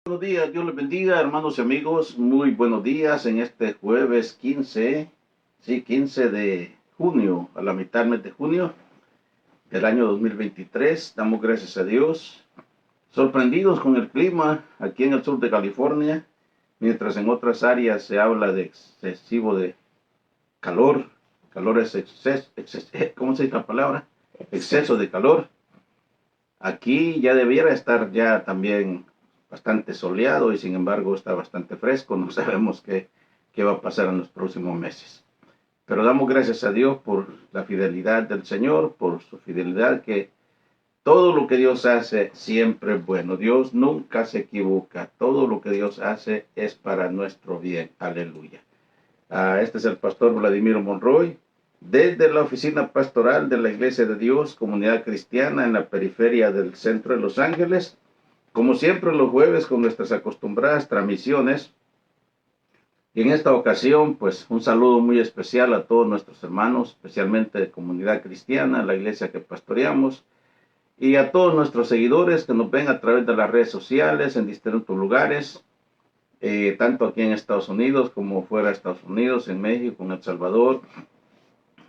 Buenos días, Dios les bendiga, hermanos y amigos. Muy buenos días en este jueves 15, sí, 15 de junio, a la mitad del mes de junio del año 2023. Damos gracias a Dios. Sorprendidos con el clima aquí en el sur de California, mientras en otras áreas se habla de excesivo de calor. Calor es ¿cómo se dice la palabra? Exceso de calor. Aquí ya debiera estar ya también bastante soleado y sin embargo está bastante fresco. No sabemos qué va a pasar en los próximos meses. Pero damos gracias a Dios por la fidelidad del Señor, por su fidelidad, que todo lo que Dios hace siempre es bueno. Dios nunca se equivoca. Todo lo que Dios hace es para nuestro bien. Aleluya. Este es el pastor Vladimir Monroy, desde la oficina pastoral de la Iglesia de Dios, Comunidad Cristiana, en la periferia del centro de Los Ángeles. Como siempre los jueves con nuestras acostumbradas transmisiones. Y en esta ocasión, pues un saludo muy especial a todos nuestros hermanos, especialmente de Comunidad Cristiana, la iglesia que pastoreamos, y a todos nuestros seguidores que nos ven a través de las redes sociales en distintos lugares, tanto aquí en Estados Unidos como fuera de Estados Unidos, en México, en El Salvador,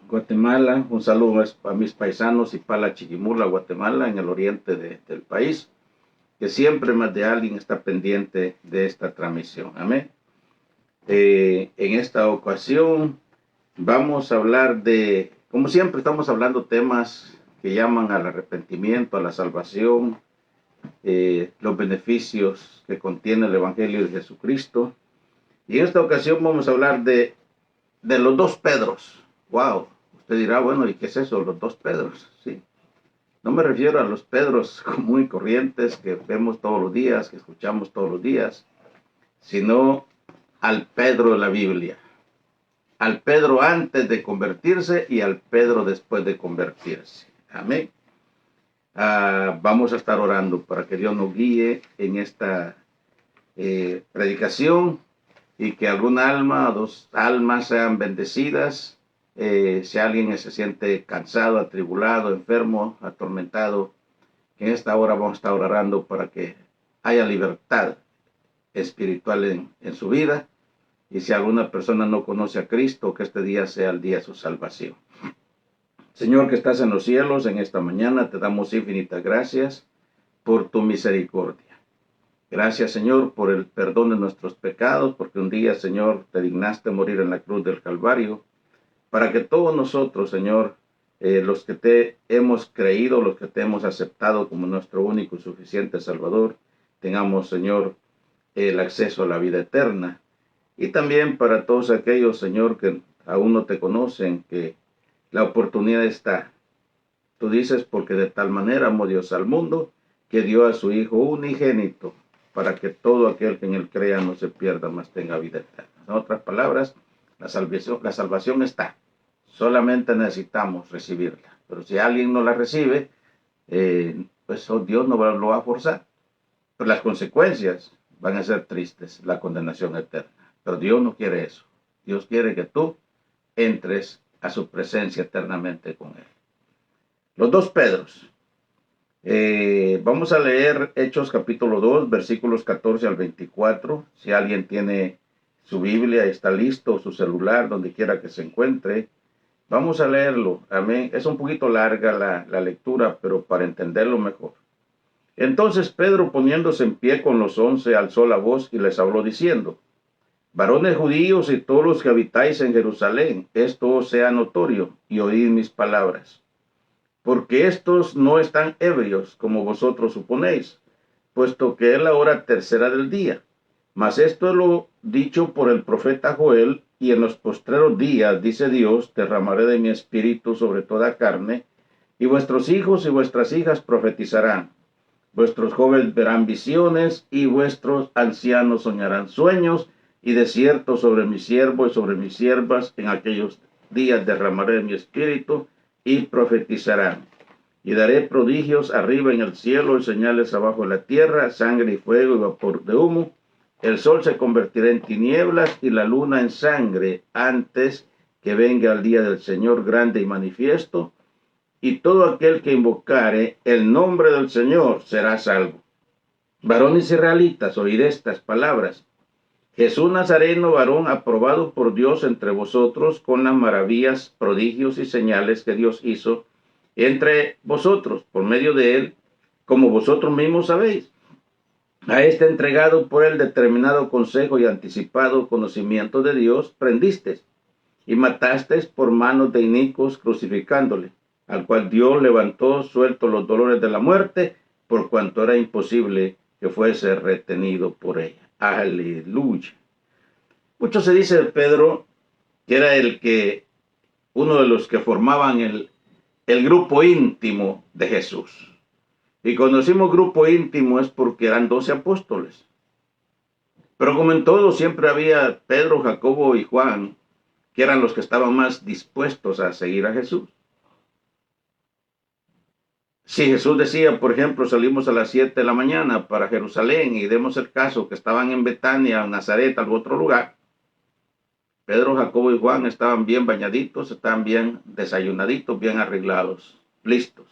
Guatemala. Un saludo a mis paisanos y Pala Chiquimula, Guatemala, en el oriente del país, que siempre más de alguien está pendiente de esta transmisión. Amén. En esta ocasión vamos a hablar de, como siempre estamos hablando temas que llaman al arrepentimiento, a la salvación, los beneficios que contiene el Evangelio de Jesucristo. Y en esta ocasión vamos a hablar de los dos Pedros. Wow, usted dirá, bueno, ¿y qué es eso, los dos Pedros? Sí. No me refiero a los Pedros muy corrientes que vemos todos los días, que escuchamos todos los días, sino al Pedro de la Biblia. Al Pedro antes de convertirse y al Pedro después de convertirse. Amén. Vamos a estar orando para que Dios nos guíe en esta predicación y que alguna alma o dos almas sean bendecidas. Si alguien se siente cansado, atribulado, enfermo, atormentado, en esta hora vamos a estar orando para que haya libertad espiritual en su vida. Y si alguna persona no conoce a Cristo, que este día sea el día de su salvación. Señor que estás en los cielos, en esta mañana te damos infinitas gracias por tu misericordia. Gracias, Señor, por el perdón de nuestros pecados, porque un día, Señor, te dignaste morir en la cruz del Calvario, para que todos nosotros, Señor, los que te hemos creído, los que te hemos aceptado como nuestro único y suficiente Salvador, tengamos, Señor, el acceso a la vida eterna. Y también para todos aquellos, Señor, que aún no te conocen, que la oportunidad está. Tú dices, porque de tal manera amó Dios al mundo, que dio a su Hijo unigénito, para que todo aquel que en él crea no se pierda, mas tenga vida eterna. En otras palabras, la salvación está. Solamente necesitamos recibirla. Pero si alguien no la recibe, pues Dios no lo va a forzar. Pero las consecuencias van a ser tristes, la condenación eterna. Pero Dios no quiere eso. Dios quiere que tú entres a su presencia eternamente con Él. Los dos Pedros. Vamos a leer Hechos capítulo 2, versículos 14 al 24. Si alguien tiene su Biblia, está listo, su celular, donde quiera que se encuentre, vamos a leerlo. Amén. Es un poquito larga la lectura, pero para entenderlo mejor. Entonces Pedro, poniéndose en pie con los 11, alzó la voz y les habló diciendo: varones judíos y todos los que habitáis en Jerusalén, esto os sea notorio, y oíd mis palabras. Porque estos no están ebrios, como vosotros suponéis, puesto que es la hora tercera del día. Mas esto es lo dicho por el profeta Joel: y en los postreros días, dice Dios, derramaré de mi espíritu sobre toda carne, y vuestros hijos y vuestras hijas profetizarán. Vuestros jóvenes verán visiones, y vuestros ancianos soñarán sueños, y de cierto sobre mi siervo y sobre mis siervas en aquellos días derramaré mi espíritu, y profetizarán. Y daré prodigios arriba en el cielo y señales abajo en la tierra, sangre y fuego y vapor de humo. El sol se convertirá en tinieblas y la luna en sangre antes que venga el día del Señor grande y manifiesto. Y todo aquel que invocare el nombre del Señor será salvo. Varones israelitas, oíd estas palabras. Jesús Nazareno, varón aprobado por Dios entre vosotros con las maravillas, prodigios y señales que Dios hizo entre vosotros por medio de él, como vosotros mismos sabéis. A este entregado por el determinado consejo y anticipado conocimiento de Dios, prendisteis y matasteis por manos de inicuos, crucificándole, al cual Dios levantó suelto los dolores de la muerte, por cuanto era imposible que fuese retenido por ella. Aleluya. Mucho se dice de Pedro que era uno de los que formaban el grupo íntimo de Jesús. Y cuando decimos grupo íntimo es porque eran 12 apóstoles. Pero como en todo, siempre había Pedro, Jacobo y Juan, que eran los que estaban más dispuestos a seguir a Jesús. Si Jesús decía, por ejemplo, salimos a las 7 de la mañana para Jerusalén y demos el caso que estaban en Betania, Nazaret, algún otro lugar, Pedro, Jacobo y Juan estaban bien bañaditos, estaban bien desayunaditos, bien arreglados, listos.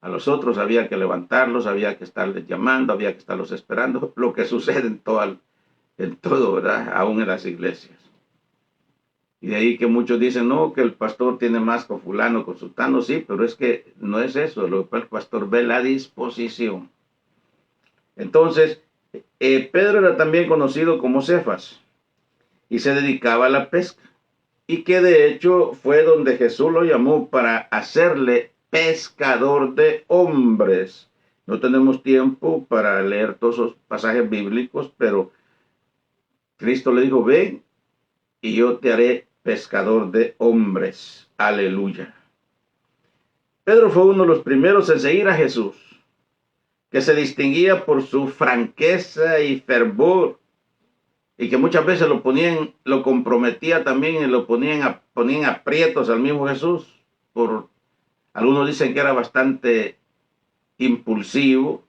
A los otros había que levantarlos, había que estarles llamando, había que estarlos esperando, lo que sucede en todo, ¿verdad? Aún en las iglesias. Y de ahí que muchos dicen, no, que el pastor tiene más con fulano, con sultano, sí, pero es que no es eso, lo que el pastor ve la disposición. Entonces, Pedro era también conocido como Cefas y se dedicaba a la pesca. Y que de hecho fue donde Jesús lo llamó para hacerle pescador de hombres. No tenemos tiempo para leer todos esos pasajes bíblicos, pero Cristo le dijo, ven y yo te haré pescador de hombres. Aleluya. Pedro fue uno de los primeros en seguir a Jesús, que se distinguía por su franqueza y fervor, y que muchas veces lo comprometía también y lo ponían aprietos al mismo Jesús. Algunos dicen que era bastante impulsivo,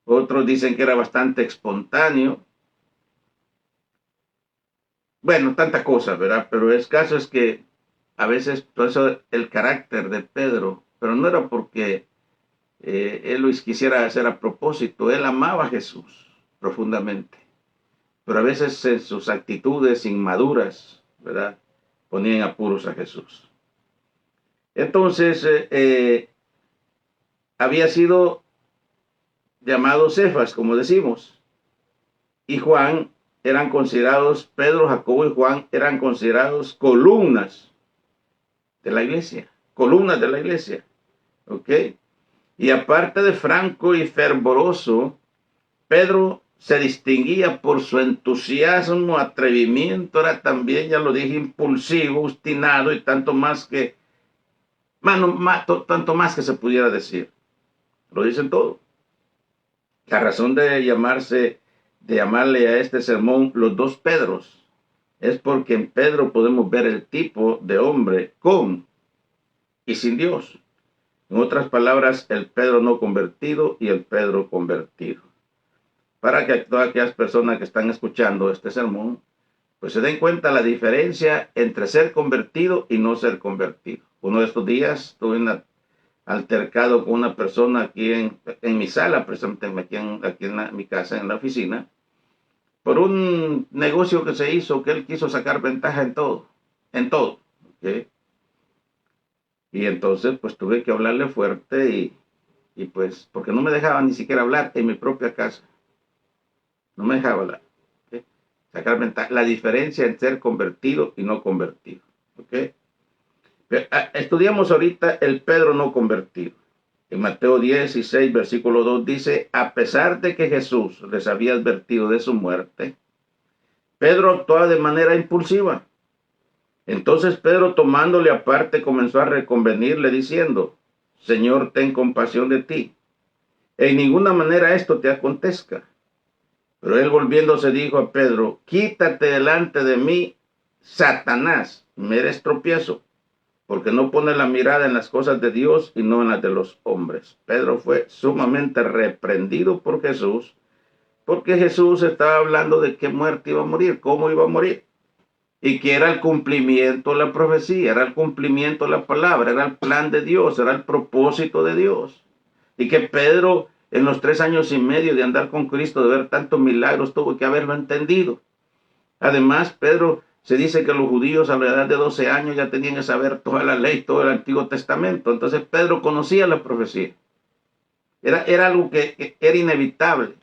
otros dicen que era bastante espontáneo. Bueno, tantas cosas, ¿verdad? Pero el caso es que a veces todo eso, el carácter de Pedro, pero no era porque él lo quisiera hacer a propósito, él amaba a Jesús profundamente. Pero a veces en sus actitudes inmaduras, ¿verdad? Ponían apuros a Jesús. Entonces, había sido llamado Cefas, como decimos, y Juan eran considerados, Pedro, Jacobo y Juan eran considerados columnas de la iglesia, ¿ok? Y aparte de franco y fervoroso, Pedro se distinguía por su entusiasmo, atrevimiento, era también, ya lo dije, impulsivo, obstinado y tanto más que se pudiera decir. Lo dicen todo. La razón de llamarle a este sermón los dos Pedros es porque en Pedro podemos ver el tipo de hombre con y sin Dios. En otras palabras, el Pedro no convertido y el Pedro convertido. Para que todas aquellas personas que están escuchando este sermón, pues se den cuenta la diferencia entre ser convertido y no ser convertido. Uno de estos días tuve un altercado con una persona aquí en mi sala, precisamente aquí en mi casa, en la oficina, por un negocio que se hizo, que él quiso sacar ventaja en todo, ¿okay? Y entonces pues tuve que hablarle fuerte y pues, porque no me dejaba ni siquiera hablar en mi propia casa. No me dejaba hablar. ¿Okay? Sacar ventaja. La diferencia en ser convertido y no convertido. ¿Okay? Estudiamos ahorita el Pedro no convertido. En Mateo 16, versículo 2 dice, a pesar de que Jesús les había advertido de su muerte, Pedro actuaba de manera impulsiva. Entonces Pedro, tomándole aparte, comenzó a reconvenirle diciendo, Señor, ten compasión de ti. En ninguna manera esto te acontezca. Pero él volviéndose dijo a Pedro, quítate delante de mí, Satanás, me eres tropiezo, porque no pones la mirada en las cosas de Dios y no en las de los hombres. Pedro fue sumamente reprendido por Jesús, porque Jesús estaba hablando de qué muerte iba a morir, cómo iba a morir, y que era el cumplimiento de la profecía, era el cumplimiento de la palabra, era el plan de Dios, era el propósito de Dios, y que Pedro en los 3 años y medio de andar con Cristo, de ver tantos milagros, tuvo que haberlo entendido. Además, Pedro se dice que los judíos a la edad de 12 años ya tenían que saber toda la ley, todo el Antiguo Testamento. Entonces Pedro conocía la profecía. Era algo que era inevitable.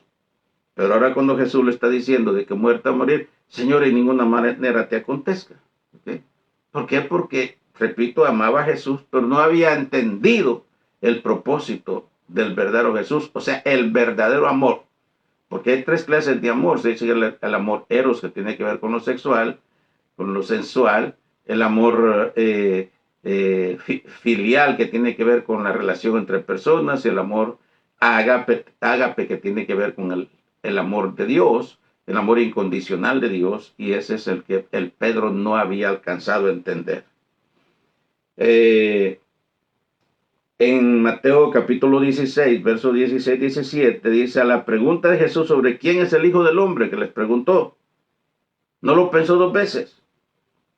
Pero ahora cuando Jesús le está diciendo de que muerto a morir, Señor, en ninguna manera te acontezca. ¿Okay? ¿Por qué? Porque, repito, amaba a Jesús, pero no había entendido el propósito del verdadero Jesús, o sea, el verdadero amor. Porque hay 3 clases de amor. Se dice el amor eros, que tiene que ver con lo sexual, con lo sensual, el amor filial, que tiene que ver con la relación entre personas, y el amor ágape, que tiene que ver con el amor de Dios, el amor incondicional de Dios, y ese es el que el Pedro no había alcanzado a entender. En Mateo capítulo 16, versos 16-17, dice: a la pregunta de Jesús sobre quién es el Hijo del Hombre, que les preguntó, no lo pensó 2 veces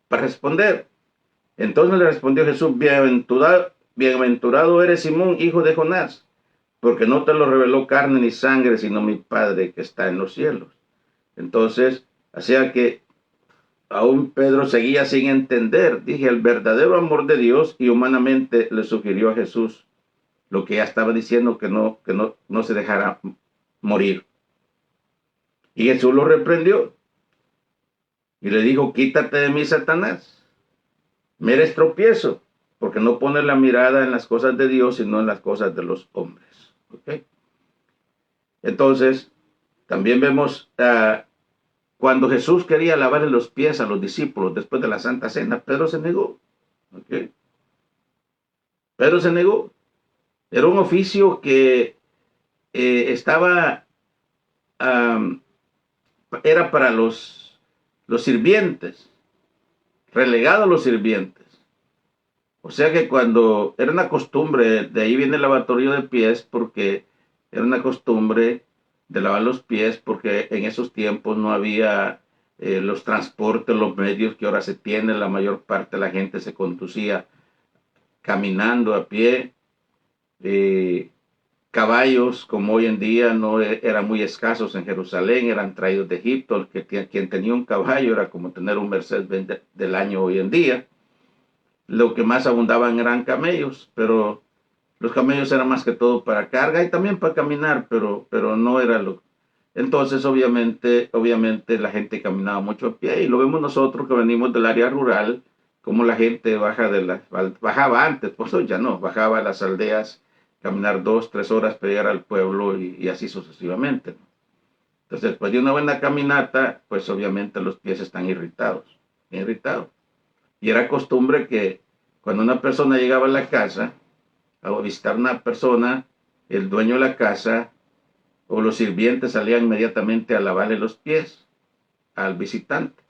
para responder. Entonces le respondió Jesús: bienaventurado eres, Simón, hijo de Jonás, porque no te lo reveló carne ni sangre, sino mi Padre que está en los cielos. Entonces, hacía que aún Pedro seguía sin entender, dije, el verdadero amor de Dios, y humanamente le sugirió a Jesús lo que ya estaba diciendo, que no se dejara morir. Y Jesús lo reprendió y le dijo: quítate de mí, Satanás, me eres tropiezo, porque no pones la mirada en las cosas de Dios, sino en las cosas de los hombres. ¿Okay? Entonces, también vemos cuando Jesús quería lavarle los pies a los discípulos después de la Santa Cena, Pedro se negó. ¿Okay? Pedro se negó. Era un oficio que estaba, era para los sirvientes, relegado a los sirvientes. O sea que cuando era una costumbre, de ahí viene el lavatorio de pies, porque era una costumbre de lavar los pies, porque en esos tiempos no había los transportes, los medios que ahora se tienen. La mayor parte de la gente se conducía caminando a pie. Caballos, como hoy en día, no eran muy escasos en Jerusalén, eran traídos de Egipto. Quien tenía un caballo era como tener un Mercedes del año hoy en día. Lo que más abundaban eran camellos, pero los camellos eran más que todo para carga y también para caminar, pero no era lo. Entonces, obviamente la gente caminaba mucho a pie, y lo vemos nosotros que venimos del área rural, como la gente bajaba antes, pues hoy ya no, bajaba a las aldeas, caminar 2-3 horas para llegar al pueblo, y así sucesivamente. Entonces, después de una buena caminata, pues obviamente los pies están irritados. Y era costumbre que cuando una persona llegaba a la casa, a visitar a una persona, el dueño de la casa o los sirvientes salían inmediatamente a lavarle los pies al visitante.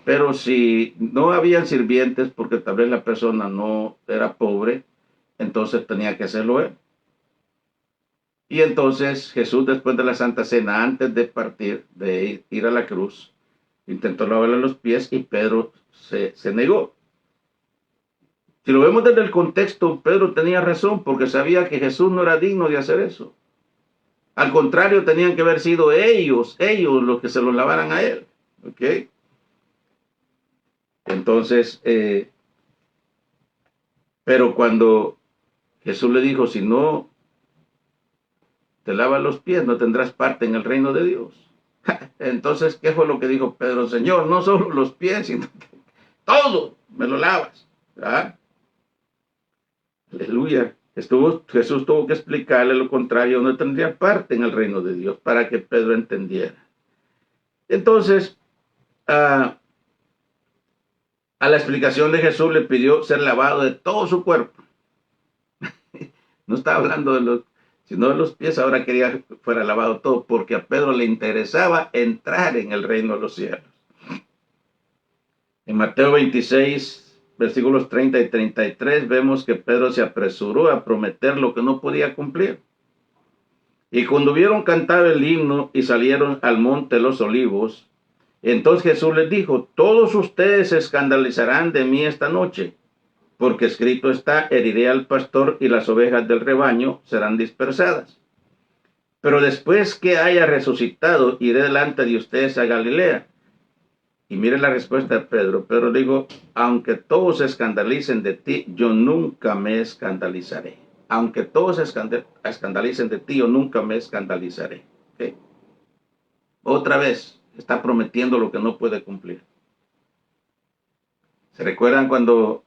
Pero si no habían sirvientes, porque tal vez la persona no era pobre, entonces tenía que hacerlo él. Y entonces Jesús, después de la Santa Cena, antes de partir, de ir a la cruz, intentó lavarle los pies, y Pedro se negó. Si lo vemos desde el contexto, Pedro tenía razón, porque sabía que Jesús no era digno de hacer eso. Al contrario, tenían que haber sido ellos los que se lo lavaran a él. ¿Ok? Entonces, pero cuando Jesús le dijo: si no te lavas los pies, no tendrás parte en el reino de Dios. Entonces, ¿qué fue lo que dijo Pedro? Señor, no solo los pies, sino que todo me lo lavas. ¿Ah? Aleluya. Jesús tuvo que explicarle lo contrario, no tendría parte en el reino de Dios, para que Pedro entendiera. Entonces, a la explicación de Jesús le pidió ser lavado de todo su cuerpo. No estaba hablando sino de los pies. Ahora quería que fuera lavado todo, porque a Pedro le interesaba entrar en el reino de los cielos. En Mateo 26, versículos 30 y 33, vemos que Pedro se apresuró a prometer lo que no podía cumplir. Y cuando hubieron cantado el himno y salieron al monte de los olivos, entonces Jesús les dijo: todos ustedes se escandalizarán de mí esta noche, porque escrito está: heriré al pastor y las ovejas del rebaño serán dispersadas. pero después que haya resucitado, iré delante de ustedes a Galilea. Y mire la respuesta de Pedro. Pedro dijo, aunque todos se escandalicen de ti, yo nunca me escandalizaré. Aunque todos se escandalicen de ti, yo nunca me escandalizaré. ¿Okay? Otra vez, está prometiendo lo que no puede cumplir. ¿Se recuerdan cuando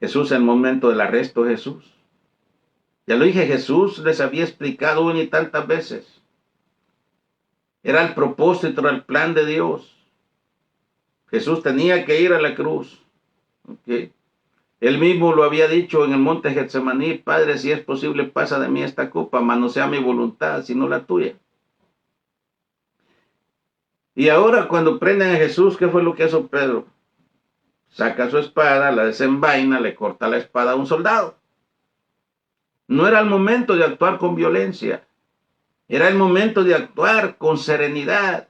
Jesús, en el momento del arresto de Jesús? Ya lo dije, Jesús les había explicado una y tantas veces. Era el propósito, era el plan de Dios. Jesús tenía que ir a la cruz. ¿Okay? Él mismo lo había dicho en el monte Getsemaní, Padre, si es posible, pasa de mí esta copa, mas no sea mi voluntad, sino la tuya. Y ahora cuando prenden a Jesús, ¿qué fue lo que hizo Pedro? Saca su espada, la desenvaina, le corta la espada a un soldado. No era el momento de actuar con violencia. Era el momento de actuar con serenidad.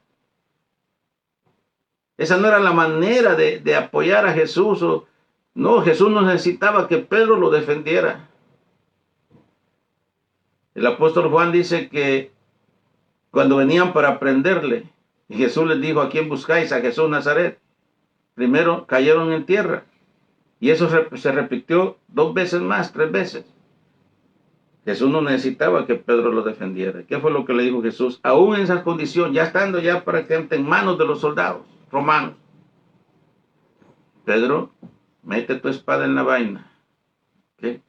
Esa no era la manera de apoyar a Jesús. No, Jesús no necesitaba que Pedro lo defendiera. El apóstol Juan dice que cuando venían para prenderle, y Jesús les dijo, ¿a quién buscáis? A Jesús Nazaret. Primero cayeron en tierra. Y eso se repitió 2 veces más, 3 veces. Jesús no necesitaba que Pedro lo defendiera. ¿Qué fue lo que le dijo Jesús? Aún en esa condición, ya estando ya prácticamente en manos de los soldados romanos. Pedro, mete tu espada en la vaina. ¿Okay?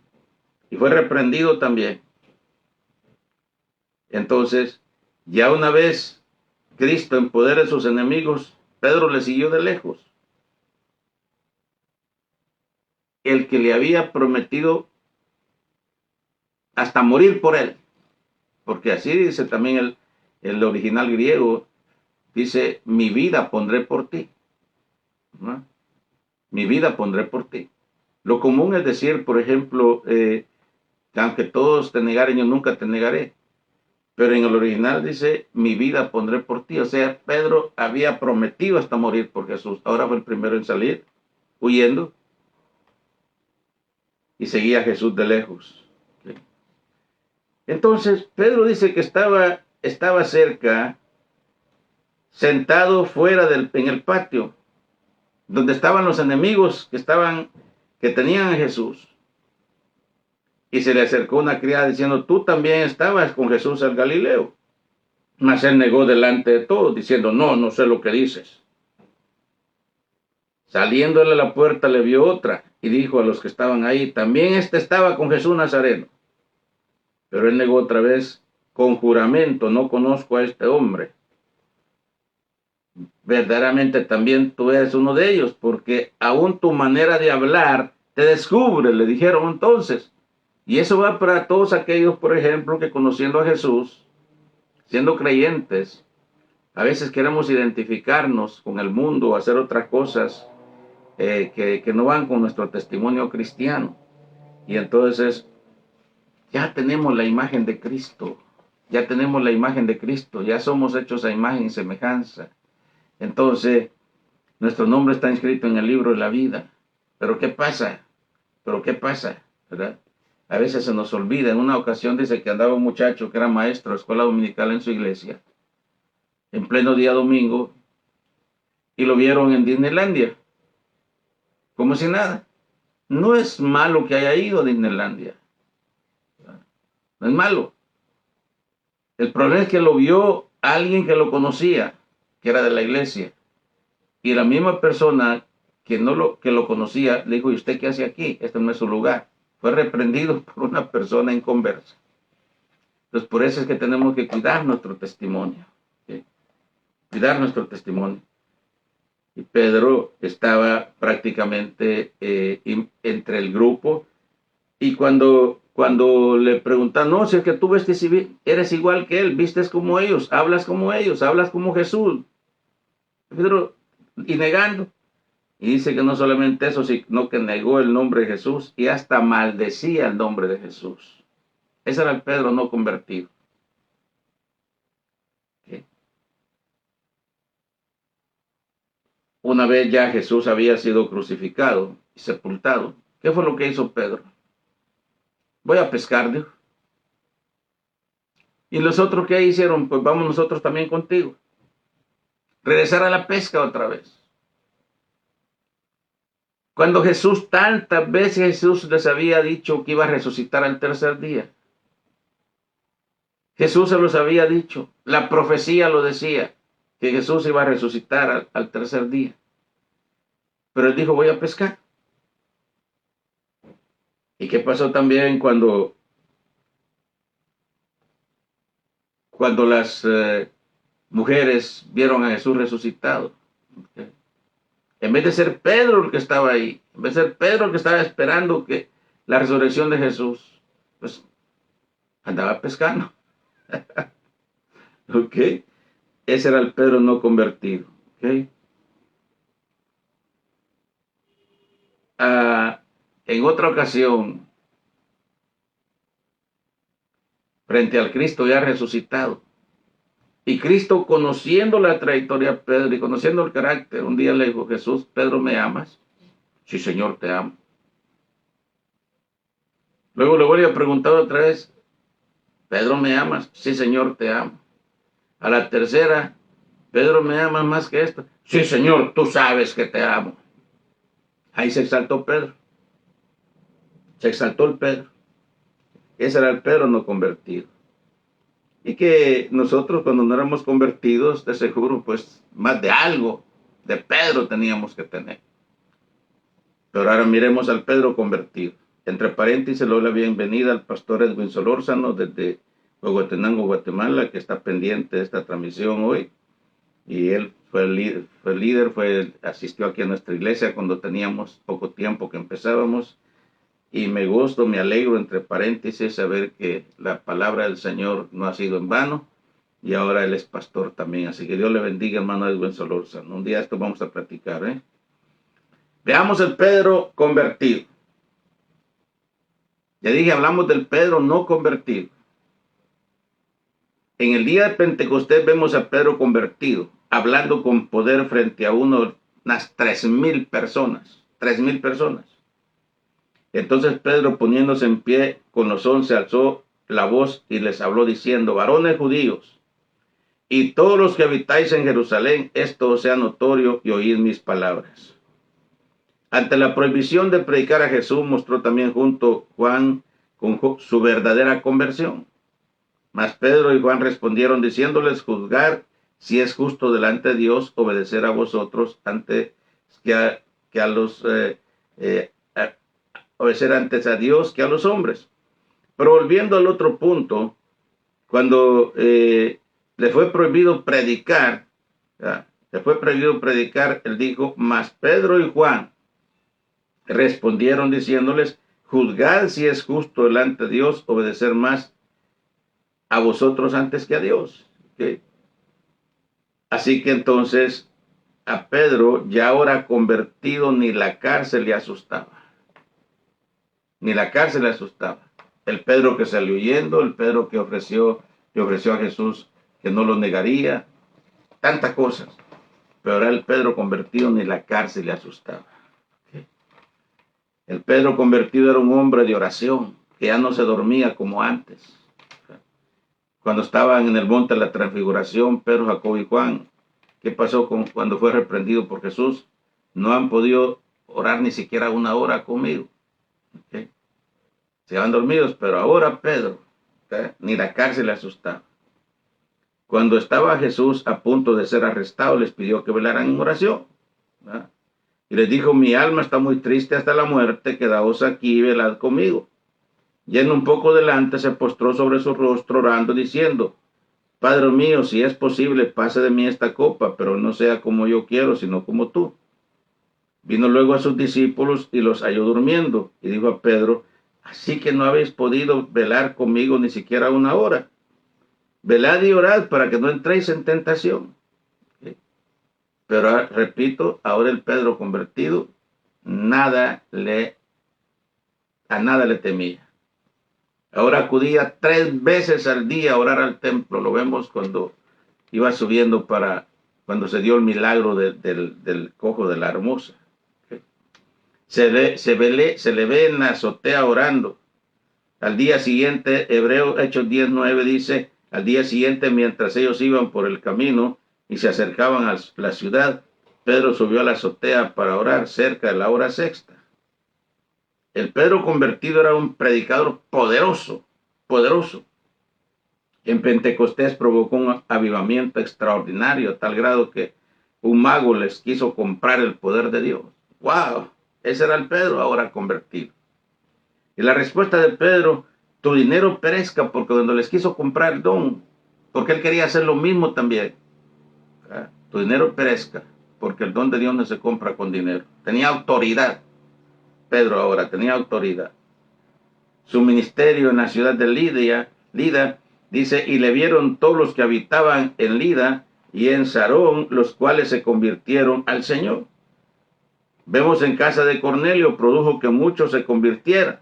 Y fue reprendido también. Entonces, ya una vez Cristo en poder de sus enemigos, Pedro le siguió de lejos. El que le había prometido hasta morir por él. Porque así dice también el original griego, dice, mi vida pondré por ti. ¿No? Mi vida pondré por ti. Lo común es decir, por ejemplo, que aunque todos te negaren, yo nunca te negaré. Pero en el original dice, mi vida pondré por ti. O sea, Pedro había prometido hasta morir por Jesús. Ahora fue el primero en salir, huyendo. Y seguía a Jesús de lejos. ¿Sí? Entonces, Pedro dice que estaba cerca, sentado fuera en el patio, donde estaban los enemigos que tenían a Jesús. Y se le acercó una criada diciendo, tú también estabas con Jesús el Galileo. Mas él negó delante de todos, diciendo, no sé lo que dices. Saliéndole a la puerta le vio otra y dijo a los que estaban ahí, también estaba con Jesús Nazareno. Pero él negó otra vez, con juramento, no conozco a este hombre. Verdaderamente también tú eres uno de ellos, porque aún tu manera de hablar te descubre, le dijeron entonces. Y eso va para todos aquellos, por ejemplo, que conociendo a Jesús, siendo creyentes, a veces queremos identificarnos con el mundo o hacer otras cosas que no van con nuestro testimonio cristiano. Y entonces ya tenemos la imagen de Cristo, ya tenemos la imagen de Cristo, ya somos hechos a imagen y semejanza. Entonces, nuestro nombre está inscrito en el libro de la vida. ¿Pero qué pasa? ¿Verdad? A veces se nos olvida. En una ocasión dice que andaba un muchacho que era maestro de escuela dominical en su iglesia, en pleno día domingo, y lo vieron en Disneylandia, como si nada. No es malo que haya ido a Disneylandia. No es malo. El problema es que lo vio alguien que lo conocía, que era de la iglesia. Y la misma persona que lo conocía le dijo, ¿y usted qué hace aquí? Este no es su lugar. Fue reprendido por una persona inconversa. Entonces, por eso es que tenemos que cuidar nuestro testimonio. ¿Sí? Cuidar nuestro testimonio. Y Pedro estaba prácticamente entre el grupo. Y cuando le preguntan, no, si es que tú eres igual que él, vistes como ellos, hablas como Jesús. Pedro, y negando. Y dice que no solamente eso, sino que negó el nombre de Jesús y hasta maldecía el nombre de Jesús. Ese era el Pedro no convertido. ¿Okay? Una vez ya Jesús había sido crucificado y sepultado, ¿qué fue lo que hizo Pedro? Voy a pescar, dijo. ¿Y los otros qué hicieron? Pues vamos nosotros también contigo. Regresar a la pesca otra vez. Cuando Jesús, tantas veces Jesús les había dicho que iba a resucitar al tercer día. Jesús se los había dicho. La profecía lo decía, que Jesús iba a resucitar al tercer día. Pero él dijo, voy a pescar. ¿Y qué pasó también cuando las mujeres vieron a Jesús resucitado? ¿Okay? En vez de ser Pedro el que estaba ahí, en vez de ser Pedro el que estaba esperando que la resurrección de Jesús, pues andaba pescando. ¿Ok? Ese era el Pedro no convertido. ¿Ok? En otra ocasión, frente al Cristo ya resucitado, y Cristo, conociendo la trayectoria de Pedro y conociendo el carácter, un día le dijo, Jesús, Pedro, ¿me amas? Sí, Señor, te amo. Luego le vuelve a preguntar otra vez, Pedro, ¿me amas? Sí, Señor, te amo. A la tercera, Pedro, ¿me amas más que esto? Sí, Señor, tú sabes que te amo. Ahí se exaltó Pedro. Se exaltó el Pedro. Ese era el Pedro no convertido. Y que nosotros cuando no éramos convertidos, de seguro, pues más de algo de Pedro teníamos que tener. Pero ahora miremos al Pedro convertido. Entre paréntesis, le doy la bienvenida al pastor Edwin Solórzano desde Huehuetenango, Guatemala, que está pendiente de esta transmisión hoy. Y él fue el líder, asistió aquí a nuestra iglesia cuando teníamos poco tiempo que empezábamos. Y me gusto, me alegro, entre paréntesis, saber que la palabra del Señor no ha sido en vano. Y ahora él es pastor también. Así que Dios le bendiga, hermano Edwin Solórzano. Un día esto vamos a platicar, ¿eh? Veamos el Pedro convertido. Ya dije, hablamos del Pedro no convertido. En el día de Pentecostés vemos a Pedro convertido, hablando con poder frente a unas 3,000 personas. 3,000 personas. Entonces Pedro, poniéndose en pie con los 11, alzó la voz y les habló diciendo, varones judíos, y todos los que habitáis en Jerusalén, esto sea notorio y oíd mis palabras. Ante la prohibición de predicar a Jesús, mostró también junto Juan con su verdadera conversión. Mas Pedro y Juan respondieron diciéndoles, juzgar si es justo delante de Dios obedecer a vosotros antes obedecer antes a Dios que a los hombres. Pero volviendo al otro punto, cuando le fue prohibido predicar, él dijo, mas Pedro y Juan respondieron diciéndoles, juzgad si es justo delante de Dios obedecer más a vosotros antes que a Dios. ¿Okay? Así que entonces a Pedro, ya ahora convertido, ni la cárcel le asustaba. Ni la cárcel le asustaba. El Pedro que salió huyendo, el Pedro que ofreció a Jesús que no lo negaría, tantas cosas. Pero ahora el Pedro convertido, ni la cárcel le asustaba. El Pedro convertido era un hombre de oración, que ya no se dormía como antes. Cuando estaban en el monte de la transfiguración, Pedro, Jacobo y Juan, ¿qué pasó cuando fue reprendido por Jesús? No han podido orar ni siquiera una hora conmigo. ¿Okay? Se van dormidos, pero ahora Pedro, ¿okay? Ni la cárcel le asustaba. Cuando estaba Jesús a punto de ser arrestado, les pidió que velaran en oración. ¿Verdad? Y les dijo, mi alma está muy triste hasta la muerte, quedaos aquí y velad conmigo. Y en un poco delante se postró sobre su rostro orando, diciendo, Padre mío, si es posible, pase de mí esta copa, pero no sea como yo quiero, sino como tú. Vino luego a sus discípulos y los halló durmiendo, y dijo a Pedro, así que no habéis podido velar conmigo ni siquiera una hora. Velad y orad para que no entréis en tentación. Pero repito, ahora el Pedro convertido, a nada le temía. Ahora acudía 3 veces al día a orar al templo. Lo vemos cuando iba subiendo cuando se dio el milagro del cojo de la hermosa. Se le ve en la azotea orando. Al día siguiente, Hechos 10:9 dice, Al día siguiente, mientras ellos iban por el camino y se acercaban a la ciudad, Pedro subió a la azotea para orar cerca de la hora sexta. El Pedro convertido era un predicador poderoso, poderoso. En Pentecostés provocó un avivamiento extraordinario, a tal grado que un mago les quiso comprar el poder de Dios. ¡Wow! Ese era el Pedro ahora convertido. Y la respuesta de Pedro: tu dinero perezca, porque cuando les quiso comprar el don, porque él quería hacer lo mismo también. Tu dinero perezca, porque el don de Dios no se compra con dinero. Tenía autoridad. Pedro ahora tenía autoridad. Su ministerio en la ciudad de Lida, dice, y le vieron todos los que habitaban en Lida y en Sarón, los cuales se convirtieron al Señor. Vemos en casa de Cornelio, produjo que muchos se convirtieran.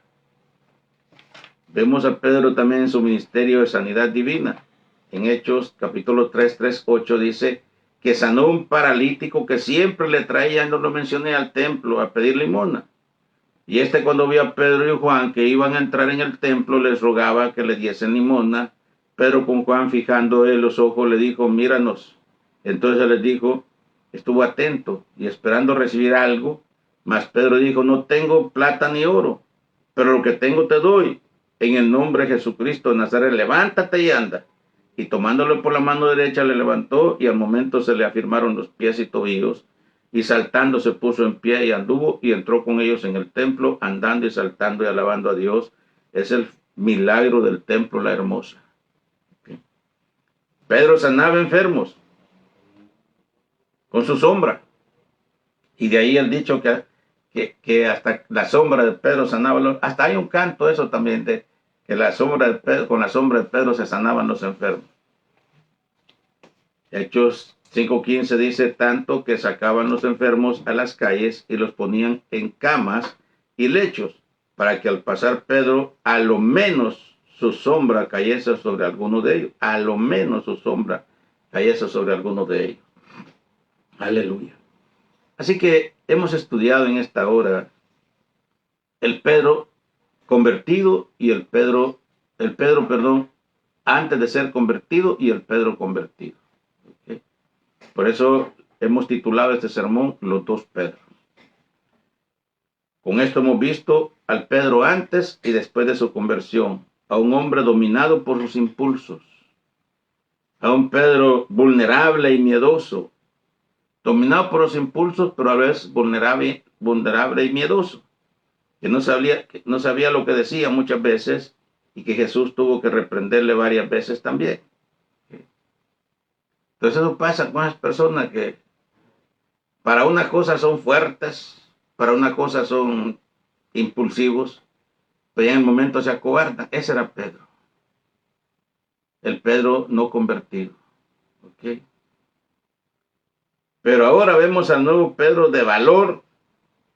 Vemos a Pedro también en su ministerio de sanidad divina. En Hechos capítulo 3, 3, 8 dice que sanó un paralítico que siempre le traía, no lo mencioné, al templo a pedir limosna. Y cuando vio a Pedro y Juan que iban a entrar en el templo, les rogaba que le diesen limosna. Pedro, con Juan fijando él los ojos, le dijo: míranos. Entonces les dijo, estuvo atento y esperando recibir algo, mas Pedro dijo: no tengo plata ni oro, pero lo que tengo te doy. En el nombre de Jesucristo de Nazaret, levántate y anda. Y tomándolo por la mano derecha le levantó, y al momento se le afirmaron los pies y tobillos, y saltando se puso en pie y anduvo y entró con ellos en el templo, andando y saltando y alabando a Dios. Es el milagro del templo, la hermosa. Pedro sanaba enfermos con su sombra. Y de ahí el dicho que hasta la sombra de Pedro sanaba. Hasta hay un canto eso también, de que la sombra de Pedro, con la sombra de Pedro se sanaban los enfermos. Hechos 5:15 dice, tanto que sacaban los enfermos a las calles y los ponían en camas y lechos, para que al pasar Pedro, a lo menos su sombra cayese sobre alguno de ellos. A lo menos su sombra cayese sobre alguno de ellos. Aleluya. Así que hemos estudiado en esta hora el Pedro convertido y el Pedro, antes de ser convertido y el Pedro convertido. ¿Okay? Por eso hemos titulado este sermón Los dos Pedros. Con esto hemos visto al Pedro antes y después de su conversión, a un hombre dominado por sus impulsos, a un Pedro vulnerable y miedoso, dominado por los impulsos, pero a la vez vulnerable y miedoso, que no sabía lo que decía muchas veces y que Jesús tuvo que reprenderle varias veces también. Entonces eso pasa con las personas que para una cosa son fuertes, para una cosa son impulsivos, pero en el momento se acobardan. Ese era Pedro. El Pedro no convertido. ¿Okay? Pero ahora vemos al nuevo Pedro de valor,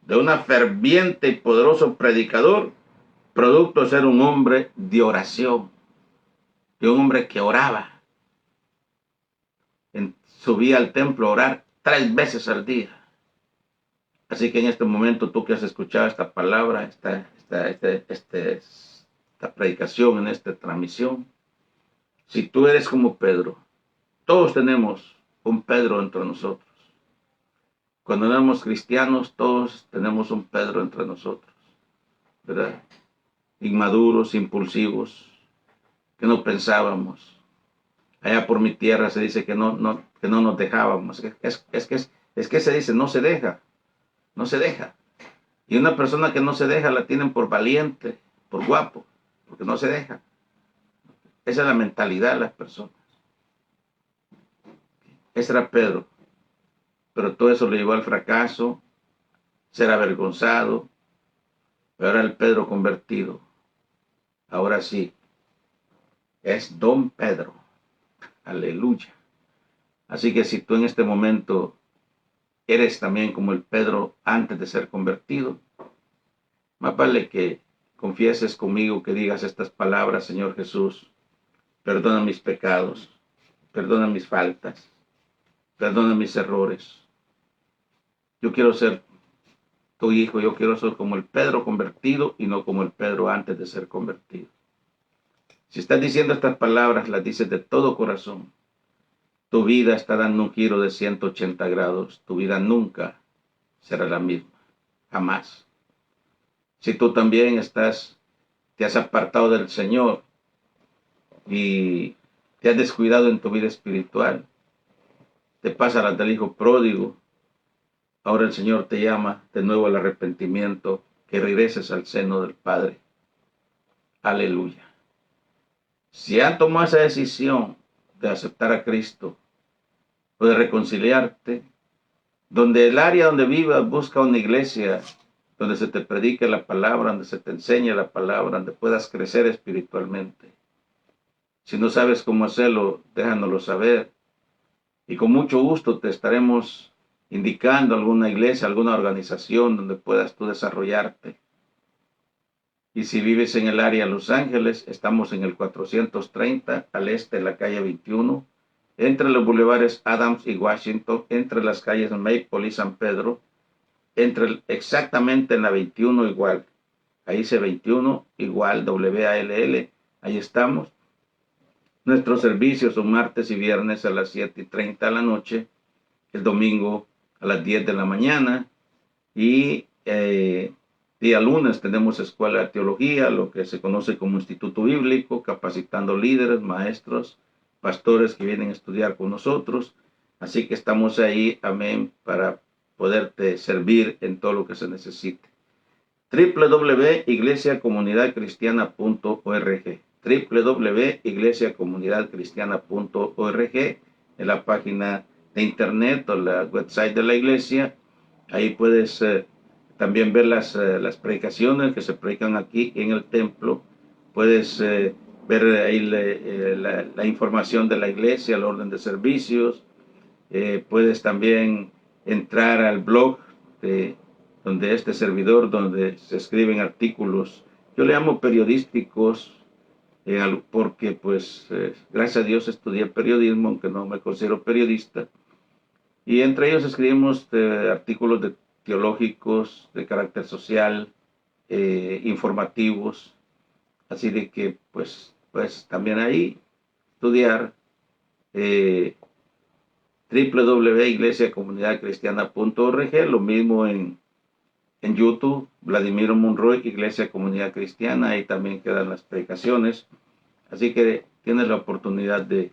de una ferviente y poderoso predicador, producto de ser un hombre de oración, de un hombre que oraba. Subía al templo a orar 3 veces al día. Así que en este momento, tú que has escuchado esta palabra, esta predicación, en esta transmisión, si tú eres como Pedro, todos tenemos un Pedro entre nosotros. Cuando éramos cristianos, todos tenemos un Pedro entre nosotros, ¿verdad? Inmaduros, impulsivos, que no pensábamos. Allá por mi tierra se dice que no nos dejábamos. Es que se dice, no se deja. Y una persona que no se deja la tienen por valiente, por guapo, porque no se deja. Esa es la mentalidad de las personas. Ese era Pedro. Pero todo eso le llevó al fracaso, ser avergonzado. Pero ahora el Pedro convertido. Ahora sí, es Don Pedro. Aleluya. Así que si tú en este momento eres también como el Pedro antes de ser convertido, más vale que confieses conmigo, que digas estas palabras: Señor Jesús, perdona mis pecados, perdona mis faltas, perdona mis errores. Yo quiero ser tu hijo, yo quiero ser como el Pedro convertido y no como el Pedro antes de ser convertido. Si estás diciendo estas palabras, las dices de todo corazón. Tu vida está dando un giro de 180 grados. Tu vida nunca será la misma. Jamás. Si tú también te has apartado del Señor y te has descuidado en tu vida espiritual, te pasa la del hijo pródigo, ahora el Señor te llama de nuevo al arrepentimiento, que regreses al seno del Padre. Aleluya. Si han tomado esa decisión de aceptar a Cristo, o de reconciliarte, donde el área donde vivas, busca una iglesia donde se te predique la palabra, donde se te enseñe la palabra, donde puedas crecer espiritualmente. Si no sabes cómo hacerlo, déjanoslo saber. Y con mucho gusto te estaremos indicando alguna iglesia, alguna organización donde puedas tú desarrollarte. Y si vives en el área de Los Ángeles, estamos en el 430 al este de la calle 21, entre los bulevares Adams y Washington, entre las calles Maple y San Pedro, exactamente en la 21 igual. Ahí dice 21 igual, WALL, ahí estamos. Nuestros servicios son martes y viernes a las 7:30 de la noche, el domingo a las 10 de la mañana, y día lunes tenemos escuela de teología, lo que se conoce como Instituto Bíblico, capacitando líderes, maestros, pastores que vienen a estudiar con nosotros. Así que estamos ahí, amén, para poderte servir en todo lo que se necesite. www.iglesiacomunidadcristiana.org www.iglesiacomunidadcristiana.org en la página de internet o la website de la iglesia. Ahí puedes también ver las predicaciones que se predican aquí en el templo. Puedes ver ahí la información de la iglesia, el orden de servicios. Puedes también entrar al blog donde este servidor, donde se escriben artículos. Yo le llamo periodísticos, porque pues gracias a Dios estudié periodismo, aunque no me considero periodista. Y entre ellos escribimos artículos teológicos, de carácter social, informativos. Así de que pues también ahí estudiar www.iglesiacomunidadcristiana.org, lo mismo en YouTube, Vladimiro Monroy, Iglesia Comunidad Cristiana, ahí también quedan las predicaciones. Así que tienes la oportunidad de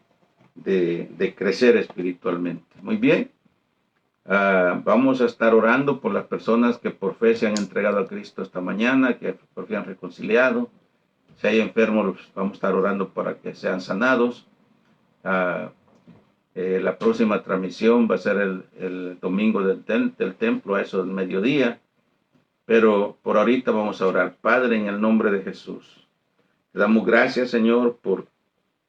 crecer espiritualmente. Muy bien. Vamos a estar orando por las personas que por fe se han entregado a Cristo esta mañana, que por fe han reconciliado. Si hay enfermos, vamos a estar orando para que sean sanados. La próxima transmisión va a ser el domingo del templo, a eso del mediodía. Pero por ahorita vamos a orar. Padre, en el nombre de Jesús, te damos gracias, Señor, por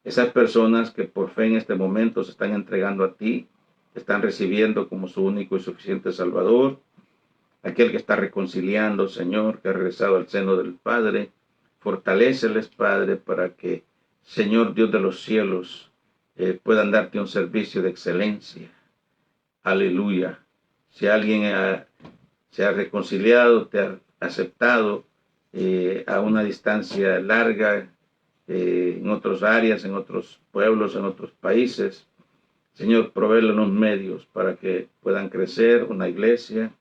esas personas que por fe en este momento se están entregando a ti, te están recibiendo como su único y suficiente Salvador. Aquel que está reconciliando, Señor, que ha regresado al seno del Padre, fortaléceles, Padre, para que, Señor Dios de los cielos, puedan darte un servicio de excelencia. Aleluya. Si alguien se ha reconciliado, te ha aceptado a una distancia larga, en otras áreas, en otros pueblos, en otros países, Señor, provéele unos medios para que puedan crecer, una iglesia,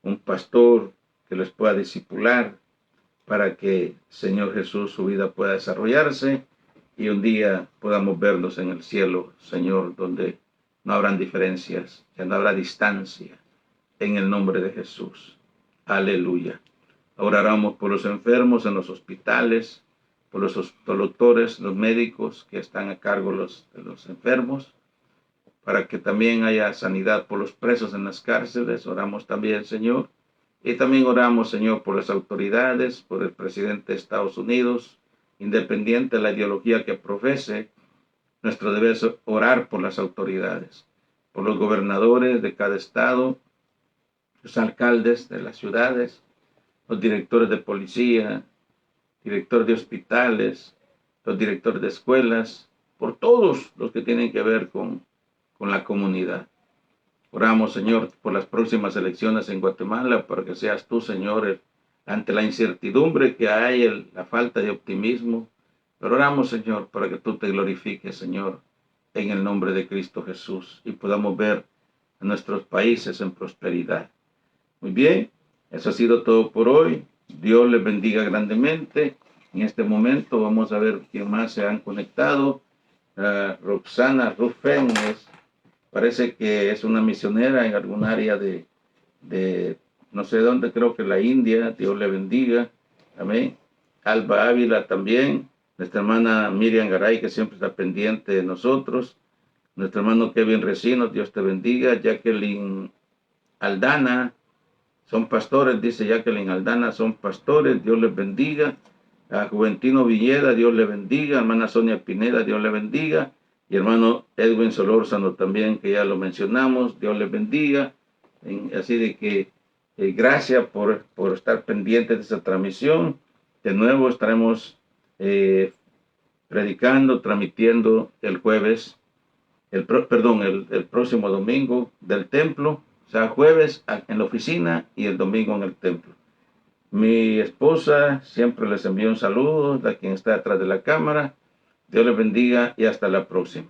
un pastor que les pueda discipular, para que, Señor Jesús, su vida pueda desarrollarse y un día podamos vernos en el cielo, Señor, donde no habrán diferencias, ya no habrá distancia, en el nombre de Jesús. Aleluya. Oramos por los enfermos en los hospitales, por los doctores, los médicos que están a cargo de los enfermos, para que también haya sanidad por los presos en las cárceles. Oramos también, Señor. Y también oramos, Señor, por las autoridades, por el presidente de Estados Unidos, independiente de la ideología que profese. Nuestro deber es orar por las autoridades, por los gobernadores de cada estado, los alcaldes de las ciudades, los directores de policía, directores de hospitales, los directores de escuelas, por todos los que tienen que ver con la comunidad. Oramos, Señor, por las próximas elecciones en Guatemala, para que seas tú, Señor, ante la incertidumbre que hay, la falta de optimismo, Pero oramos, Señor, para que tú te glorifiques, Señor, en el nombre de Cristo Jesús y podamos ver a nuestros países en prosperidad. Muy bien, eso ha sido todo por hoy. Dios les bendiga grandemente. En este momento vamos a ver quién más se han conectado. Roxana Rufénez, parece que es una misionera en algún área de no sé dónde, creo que la India. Dios le bendiga. Amén. Alba Ávila también. Nuestra hermana Miriam Garay, que siempre está pendiente de nosotros. Nuestro hermano Kevin Recinos, Dios te bendiga. Jacqueline Aldana, son pastores, dice Jacqueline Aldana, son pastores, Dios les bendiga. A Juventino Villeda, Dios le bendiga. Hermana Sonia Pineda, Dios le bendiga. Y hermano Edwin Solórzano también, que ya lo mencionamos, Dios les bendiga. Así de que gracias por estar pendientes de esta transmisión. De nuevo estaremos predicando, transmitiendo el jueves, el próximo domingo del templo. O sea, jueves en la oficina y el domingo en el templo. Mi esposa siempre les envía un saludo, a quien está detrás de la cámara. Dios les bendiga y hasta la próxima.